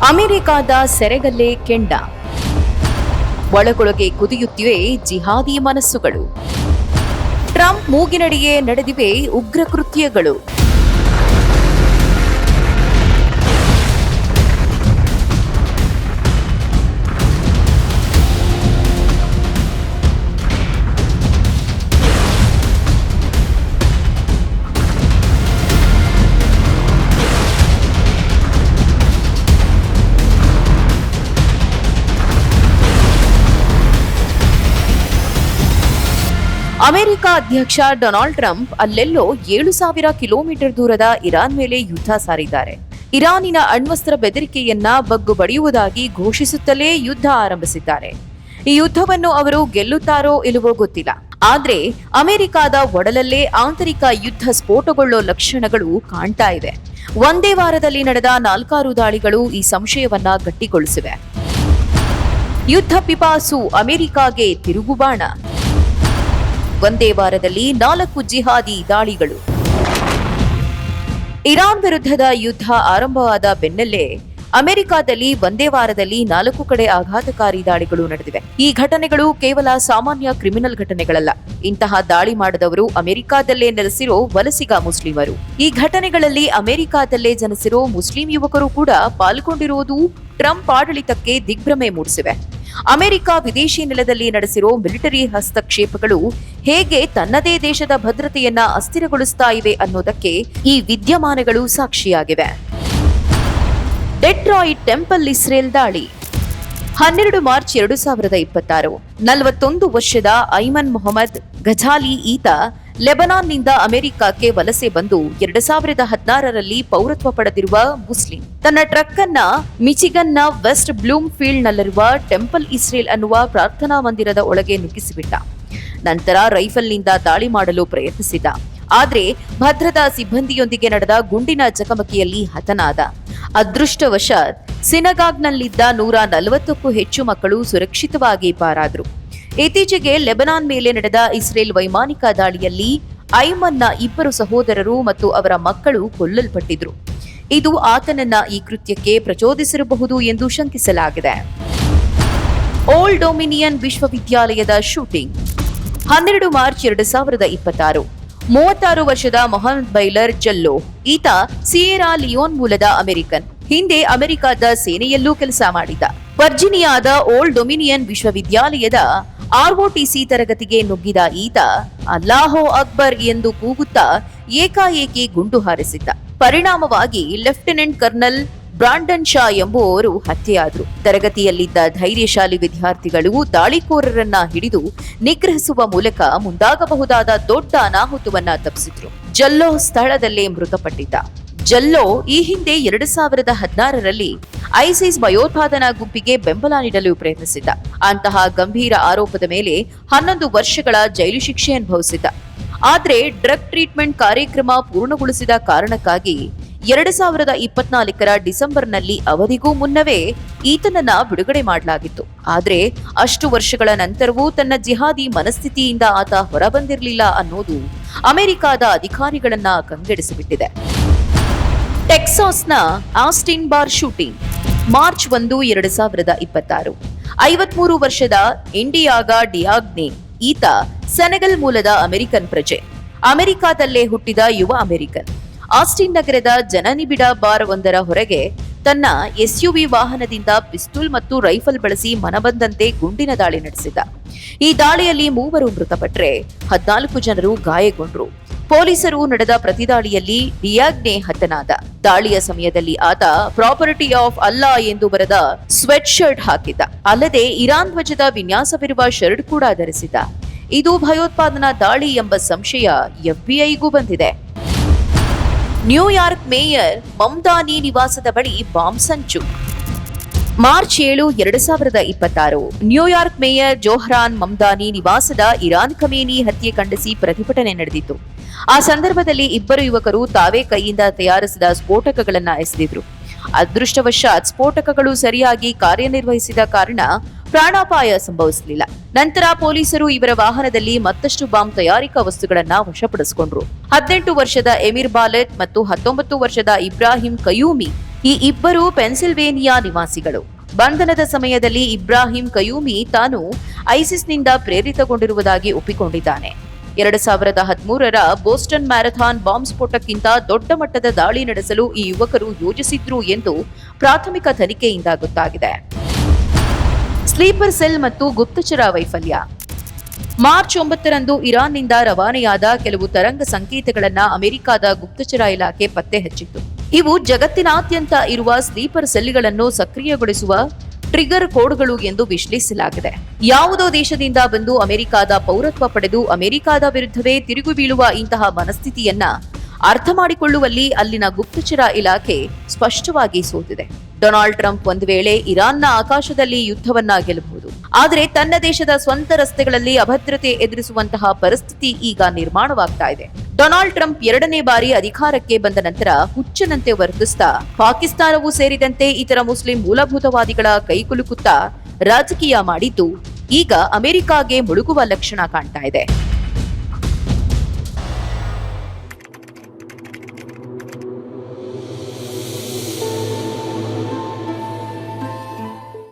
ಅಮೆರಿಕಾದ ಸೆರೆಗಲ್ಲೆ ಕೆಂಡ. ಒಳಗೊಳಗೆ ಕುದಿಯುತ್ತಿವೆ ಜಿಹಾದಿ ಮನಸ್ಸುಗಳು. ಟ್ರಂಪ್ ಮೂಗಿನಡಿಯೇ ನಡೆದಿವೆ ಉಗ್ರ ಕೃತ್ಯಗಳು. ಅಮೆರಿಕ ಅಧ್ಯಕ್ಷ ಡೊನಾಲ್ಡ್ ಟ್ರಂಪ್ ಅಲ್ಲೆಲ್ಲೋ 7,000 ಕಿಲೋಮೀಟರ್ ದೂರದ ಇರಾನ್ ಮೇಲೆ ಯುದ್ಧ ಸಾರಿದ್ದಾರೆ. ಇರಾನಿನ ಅಣ್ವಸ್ತ್ರ ಬೆದರಿಕೆಯನ್ನ ಬಗ್ಗು ಬಡಿಯುವುದಾಗಿ ಘೋಷಿಸುತ್ತಲೇ ಯುದ್ಧ ಆರಂಭಿಸಿದ್ದಾರೆ. ಈ ಯುದ್ಧವನ್ನು ಅವರು ಗೆಲ್ಲುತ್ತಾರೋ ಇಲ್ಲವೋ ಗೊತ್ತಿಲ್ಲ. ಆದ್ರೆ ಅಮೆರಿಕದ ಒಡಲಲ್ಲೇ ಆಂತರಿಕ ಯುದ್ಧ ಸ್ಫೋಟಗೊಳ್ಳೋ ಲಕ್ಷಣಗಳು ಕಾಣ್ತಾ ಇವೆ. ಒಂದೇ ವಾರದಲ್ಲಿ ನಡೆದ 4 ದಾಳಿಗಳು ಈ ಸಂಶಯವನ್ನ ಗಟ್ಟಿಗೊಳಿಸಿವೆ. ಯುದ್ಧ ಪಿಪಾಸು ಅಮೆರಿಕಾಗೆ ತಿರುಗುಬಾಣ. ಒಂದೇ ವಾರದಲ್ಲಿ 4 ಜಿಹಾದಿ ದಾಳಿಗಳು. ಇರಾನ್ ವಿರುದ್ಧದ ಯುದ್ಧ ಆರಂಭವಾದ ಬೆನ್ನಲ್ಲೇ ಅಮೆರಿಕದಲ್ಲಿ ಒಂದೇ ವಾರದಲ್ಲಿ 4 ಕಡೆ ಆಘಾತಕಾರಿ ದಾಳಿಗಳು ನಡೆದಿವೆ. ಈ ಘಟನೆಗಳು ಕೇವಲ ಸಾಮಾನ್ಯ ಕ್ರಿಮಿನಲ್ ಘಟನೆಗಳಲ್ಲ. ಇಂತಹ ದಾಳಿ ಮಾಡಿದವರು ಅಮೆರಿಕದಲ್ಲೇ ನೆಲೆಸಿರೋ ವಲಸಿಗ ಮುಸ್ಲಿಮರು. ಈ ಘಟನೆಗಳಲ್ಲಿ ಅಮೆರಿಕದಲ್ಲೇ ಜನಿಸಿರೋ ಮುಸ್ಲಿಂ ಯುವಕರು ಕೂಡ ಪಾಲ್ಗೊಂಡಿರುವುದು ಟ್ರಂಪ್ ಆಡಳಿತಕ್ಕೆ ದಿಗ್ಭ್ರಮೆ ಮೂಡಿಸಿವೆ. ಅಮೆರಿಕ ವಿದೇಶಿ ನೆಲದಲ್ಲಿ ನಡೆಸಿರೋ ಮಿಲಿಟರಿ ಹಸ್ತಕ್ಷೇಪಗಳು ಹೇಗೆ ತನ್ನದೇ ದೇಶದ ಭದ್ರತೆಯನ್ನ ಅಸ್ಥಿರಗೊಳಿಸ್ತಾ ಇವೆ ಅನ್ನೋದಕ್ಕೆ ಈ ವಿದ್ಯಮಾನಗಳು ಸಾಕ್ಷಿಯಾಗಿವೆ. ಡೆಟ್ರಾಯಿಟ್ ಟೆಂಪಲ್ ಇಸ್ರೇಲ್ ದಾಳಿ. 12 ಮಾರ್ಚ್ 2026. 41 ವರ್ಷದ ಐಮನ್ ಮೊಹಮ್ಮದ್ ಗಜಾಲಿ ಈತ ಲೆಬನಾನ್ನಿಂದ ಅಮೆರಿಕಕ್ಕೆ ವಲಸೆ ಬಂದು 2016ರಲ್ಲಿ ಪೌರತ್ವ ಪಡೆದಿರುವ ಮುಸ್ಲಿಂ. ತನ್ನ ಟ್ರಕ್ ಅನ್ನ ಮಿಚಿಗನ್ನ ವೆಸ್ಟ್ ಬ್ಲೂಮ್ ಫೀಲ್ಡ್ ನಲ್ಲಿರುವ ಟೆಂಪಲ್ ಇಸ್ರೇಲ್ ಅನ್ನುವ ಪ್ರಾರ್ಥನಾ ಮಂದಿರದ ಒಳಗೆ ನುಗ್ಗಿಸಿಬಿಟ್ಟ. ನಂತರ ರೈಫಲ್ನಿಂದ ದಾಳಿ ಮಾಡಲು ಪ್ರಯತ್ನಿಸಿದ. ಆದ್ರೆ ಭದ್ರತಾ ಸಿಬ್ಬಂದಿಯೊಂದಿಗೆ ನಡೆದ ಗುಂಡಿನ ಚಕಮಕಿಯಲ್ಲಿ ಹತನಾದ. ಅದೃಷ್ಟವಶಾತ್ ಸಿನಗಾಗ್ನಲ್ಲಿದ್ದ 140ಕ್ಕೂ ಹೆಚ್ಚು ಮಕ್ಕಳು ಸುರಕ್ಷಿತವಾಗಿ ಪಾರಾದ್ರು. ಇತ್ತೀಚೆಗೆ ಲೆಬನಾನ್ ಮೇಲೆ ನಡೆದ ಇಸ್ರೇಲ್ ವೈಮಾನಿಕ ದಾಳಿಯಲ್ಲಿ ಐಮನ್ನ 2 ಸಹೋದರರು ಮತ್ತು ಅವರ ಮಕ್ಕಳು ಕೊಲ್ಲಲ್ಪಟ್ಟಿದ್ರು. ಇದು ಆತನನ್ನ ಈ ಕೃತ್ಯಕ್ಕೆ ಪ್ರಚೋದಿಸಿರಬಹುದು ಎಂದು ಶಂಕಿಸಲಾಗಿದೆ. ಓಲ್ಡ್ ಡೊಮಿನಿಯನ್ ವಿಶ್ವವಿದ್ಯಾಲಯದ ಶೂಟಿಂಗ್. 12 ಮಾರ್ಚ್ 2026. 36 ವರ್ಷದ ಮೊಹಮ್ಮದ್ ಬೈಲರ್ ಜಲ್ಲೋ ಈತ ಸಿಯೆರಾ ಲಿಯೋನ್ ಮೂಲದ ಅಮೆರಿಕನ್. ಹಿಂದೆ ಅಮೆರಿಕದ ಸೇನೆಯಲ್ಲೂ ಕೆಲಸ ಮಾಡಿದ. ವರ್ಜಿನಿಯಾದ ಓಲ್ಡ್ ಡೊಮಿನಿಯನ್ ವಿಶ್ವವಿದ್ಯಾಲಯದ ROTC ತರಗತಿಗೆ ನುಗ್ಗಿದ ಈತ ಅಲ್ಲಾಹೋ ಅಕ್ಬರ್ ಎಂದು ಕೂಗುತ್ತಾ ಏಕಾಏಕಿ ಗುಂಡು ಹಾರಿಸಿದ್ದ. ಪರಿಣಾಮವಾಗಿ ಲೆಫ್ಟಿನೆಂಟ್ ಕರ್ನಲ್ ಬ್ರಾಂಡನ್ ಶಾ ಎಂಬುವವರು ಹತ್ಯೆಯಾದರು. ತರಗತಿಯಲ್ಲಿದ್ದ ಧೈರ್ಯಶಾಲಿ ವಿದ್ಯಾರ್ಥಿಗಳು ದಾಳಿಕೋರರನ್ನ ಹಿಡಿದು ನಿಗ್ರಹಿಸುವ ಮೂಲಕ ಮುಂದಾಗಬಹುದಾದ ದೊಡ್ಡ ಅನಾಹುತವನ್ನ ತಪ್ಪಿಸಿದ್ರು. ಜಲ್ಲೋ ಸ್ಥಳದಲ್ಲೇ ಮೃತಪಟ್ಟಿದ್ದ. ಜಲ್ಲೋ ಈ ಹಿಂದೆ 2016ರಲ್ಲಿ ಐಸಿಸ್ ಭಯೋತ್ಪಾದನಾ ಗುಂಪಿಗೆ ಬೆಂಬಲ ನೀಡಲು ಪ್ರಯತ್ನಿಸಿದ್ದ. ಅಂತಹ ಗಂಭೀರ ಆರೋಪದ ಮೇಲೆ 11 ವರ್ಷಗಳ ಜೈಲು ಶಿಕ್ಷೆ ಅನುಭವಿಸಿದ್ದ. ಆದ್ರೆ ಡ್ರಗ್ ಟ್ರೀಟ್ಮೆಂಟ್ ಕಾರ್ಯಕ್ರಮ ಪೂರ್ಣಗೊಳಿಸಿದ ಕಾರಣಕ್ಕಾಗಿ 2024ರ ಡಿಸೆಂಬರ್ನಲ್ಲಿ ಅವಧಿಗೂ ಮುನ್ನವೇ ಈತನನ್ನ ಬಿಡುಗಡೆ ಮಾಡಲಾಗಿತ್ತು. ಆದ್ರೆ ಅಷ್ಟು ವರ್ಷಗಳ ನಂತರವೂ ತನ್ನ ಜಿಹಾದಿ ಮನಸ್ಥಿತಿಯಿಂದ ಆತ ಹೊರಬಂದಿರಲಿಲ್ಲ ಅನ್ನೋದು ಅಮೆರಿಕದ ಅಧಿಕಾರಿಗಳನ್ನ ಕಂಗೆಡಿಸಿಬಿಟ್ಟಿದೆ. ಟೆಕ್ಸಾಸ್ನ ಆಸ್ಟಿನ್ ಬಾರ್ ಶೂಟಿಂಗ್. ಮಾರ್ಚ್ 1, 2026. 53 ವರ್ಷದ ಇಂಡಿಯಾಗ ಡಿಯಾಗ್ನೆ ಈತ ಸೆನೆಗಲ್ ಮೂಲದ ಅಮೆರಿಕನ್ ಪ್ರಜೆ. ಅಮೆರಿಕದಲ್ಲೇ ಹುಟ್ಟಿದ ಯುವ ಅಮೆರಿಕನ್. ಆಸ್ಟಿನ್ ನಗರದ ಜನನಿಬಿಡ ಬಾರ್ ಒಂದರ ಹೊರಗೆ ತನ್ನ SUV ವಾಹನದಿಂದ ಪಿಸ್ತೂಲ್ ಮತ್ತು ರೈಫಲ್ ಬಳಸಿ ಮನಬಂದಂತೆ ಗುಂಡಿನ ದಾಳಿ ನಡೆಸಿದ. ಈ ದಾಳಿಯಲ್ಲಿ 3 ಮೃತಪಟ್ಟರೆ 14 ಜನರು ಗಾಯಗೊಂಡ್ರು. ಪೊಲೀಸರು ನಡೆದ ಪ್ರತಿದಾಳಿಯಲ್ಲಿ ಡಿಯಾಗ್ನೆ ಹತನಾದ. ದಾಳಿಯ ಸಮಯದಲ್ಲಿ ಆತ ಪ್ರಾಪರ್ಟಿ ಆಫ್ ಅಲ್ಲಾ ಎಂದು ಬರೆದ ಸ್ವೆಟ್ ಶರ್ಟ್ ಹಾಕಿದ್ದ. ಅಲ್ಲದೆ ಇರಾನ್ ಧ್ವಜದ ವಿನ್ಯಾಸವಿರುವ ಶರ್ಟ್ ಕೂಡ ಧರಿಸಿದ್ದ. ಇದು ಭಯೋತ್ಪಾದನಾ ದಾಳಿ ಎಂಬ ಸಂಶಯ FBIಗೂ ಬಂದಿದೆ. ನ್ಯೂಯಾರ್ಕ್ ಮೇಯರ್ ಮಮ್ದಾನಿ ನಿವಾಸದ ಬಳಿ ಬಾಂಬ್ ಸಂಚು. ಮಾರ್ಚ್ 7, 2026. ನ್ಯೂಯಾರ್ಕ್ ಮೇಯರ್ ಜೋಹ್ರಾನ್ ಮಮ್ದಾನಿ ನಿವಾಸದ ಇರಾನ್ ಖಮೇನಿ ಹತ್ಯೆ ಖಂಡಿಸಿ ಪ್ರತಿಭಟನೆ ನಡೆದಿತ್ತು. ಆ ಸಂದರ್ಭದಲ್ಲಿ 2 ಯುವಕರು ತಾವೇ ಕೈಯಿಂದ ತಯಾರಿಸಿದ ಸ್ಫೋಟಕಗಳನ್ನ ಎಸೆದಿದ್ರು. ಅದೃಷ್ಟವಶಾತ್ ಸ್ಫೋಟಕಗಳು ಸರಿಯಾಗಿ ಕಾರ್ಯನಿರ್ವಹಿಸಿದ ಕಾರಣ ಪ್ರಾಣಾಪಾಯ ಸಂಭವಿಸಲಿಲ್ಲ. ನಂತರ ಪೊಲೀಸರು ಇವರ ವಾಹನದಲ್ಲಿ ಮತ್ತಷ್ಟು ಬಾಂಬ್ ತಯಾರಿಕಾ ವಸ್ತುಗಳನ್ನ ವಶಪಡಿಸಿಕೊಂಡ್ರು. 18 ವರ್ಷದ ಎಮಿರ್ ಬಾಲೆತ್ ಮತ್ತು 19 ವರ್ಷದ ಇಬ್ರಾಹಿಂ ಕಯೂಮಿ ಈ ಇಬ್ಬರು ಪೆನ್ಸಿಲ್ವೇನಿಯಾ ನಿವಾಸಿಗಳು. ಬಂಧನದ ಸಮಯದಲ್ಲಿ ಇಬ್ರಾಹಿಂ ಕಯೂಮಿ ತಾನು ಐಸಿಸ್ನಿಂದ ಪ್ರೇರಿತಗೊಂಡಿರುವುದಾಗಿ ಒಪ್ಪಿಕೊಂಡಿದ್ದಾನೆ. 2013ರ ಬೋಸ್ಟನ್ ಮ್ಯಾರಥಾನ್ ಬಾಂಬ್ ಸ್ಫೋಟಕ್ಕಿಂತ ದೊಡ್ಡ ಮಟ್ಟದ ದಾಳಿ ನಡೆಸಲು ಈ ಯುವಕರು ಯೋಜಿಸಿದ್ರು ಎಂದು ಪ್ರಾಥಮಿಕ ತನಿಖೆಯಿಂದ ಗೊತ್ತಾಗಿದೆ. ಸ್ಲೀಪರ್ ಸೆಲ್ ಮತ್ತು ಗುಪ್ತಚರ ವೈಫಲ್ಯ. ಮಾರ್ಚ್ 9ರಂದು ಇರಾನ್ನಿಂದ ರವಾನೆಯಾದ ಕೆಲವು ತರಂಗ ಸಂಕೇತಗಳನ್ನು ಅಮೆರಿಕದ ಗುಪ್ತಚರ ಇಲಾಖೆ ಪತ್ತೆ ಹಚ್ಚಿತ್ತು. ಇವು ಜಗತ್ತಿನಾದ್ಯಂತ ಇರುವ ಸ್ಲೀಪರ್ ಸೆಲ್ಗಳನ್ನು ಸಕ್ರಿಯಗೊಳಿಸುವ ಟ್ರಿಗರ್ ಕೋಡ್ಗಳು ಎಂದು ವಿಶ್ಲೇಷಿಸಲಾಗಿದೆ. ಯಾವುದೋ ದೇಶದಿಂದ ಬಂದು ಅಮೆರಿಕದ ಪೌರತ್ವ ಪಡೆದು ಅಮೆರಿಕದ ವಿರುದ್ಧವೇ ತಿರುಗಿ ಬೀಳುವ ಇಂತಹ ಮನಸ್ಥಿತಿಯನ್ನ ಅರ್ಥ ಮಾಡಿಕೊಳ್ಳುವಲ್ಲಿ ಅಲ್ಲಿನ ಗುಪ್ತಚರ ಇಲಾಖೆ ಸ್ಪಷ್ಟವಾಗಿ ಸೋತಿದೆ. ಡೊನಾಲ್ಡ್ ಟ್ರಂಪ್ ಒಂದು ವೇಳೆ ಇರಾನ್ನ ಆಕಾಶದಲ್ಲಿ ಯುದ್ಧವನ್ನ ಗೆಲ್ಲಬಹುದು, ಆದರೆ ತನ್ನ ದೇಶದ ಸ್ವಂತ ರಸ್ತೆಗಳಲ್ಲಿ ಅಭದ್ರತೆ ಎದುರಿಸುವಂತಹ ಪರಿಸ್ಥಿತಿ ಈಗ ನಿರ್ಮಾಣವಾಗ್ತಾ ಇದೆ. ಡೊನಾಲ್ಡ್ ಟ್ರಂಪ್ 2ನೇ ಬಾರಿ ಅಧಿಕಾರಕ್ಕೆ ಬಂದ ನಂತರ ಹುಚ್ಚನಂತೆ ವರ್ತಿಸ್ತಾ ಪಾಕಿಸ್ತಾನವೂ ಸೇರಿದಂತೆ ಇತರ ಮುಸ್ಲಿಂ ಮೂಲಭೂತವಾದಿಗಳ ಕೈಕುಲುಕುತ್ತಾ ರಾಜಕೀಯ ಮಾಡಿದ್ದು ಈಗ ಅಮೆರಿಕಾಗೆ ಮುಳುಗುವ ಲಕ್ಷಣ ಕಾಣ್ತಾ ಇದೆ.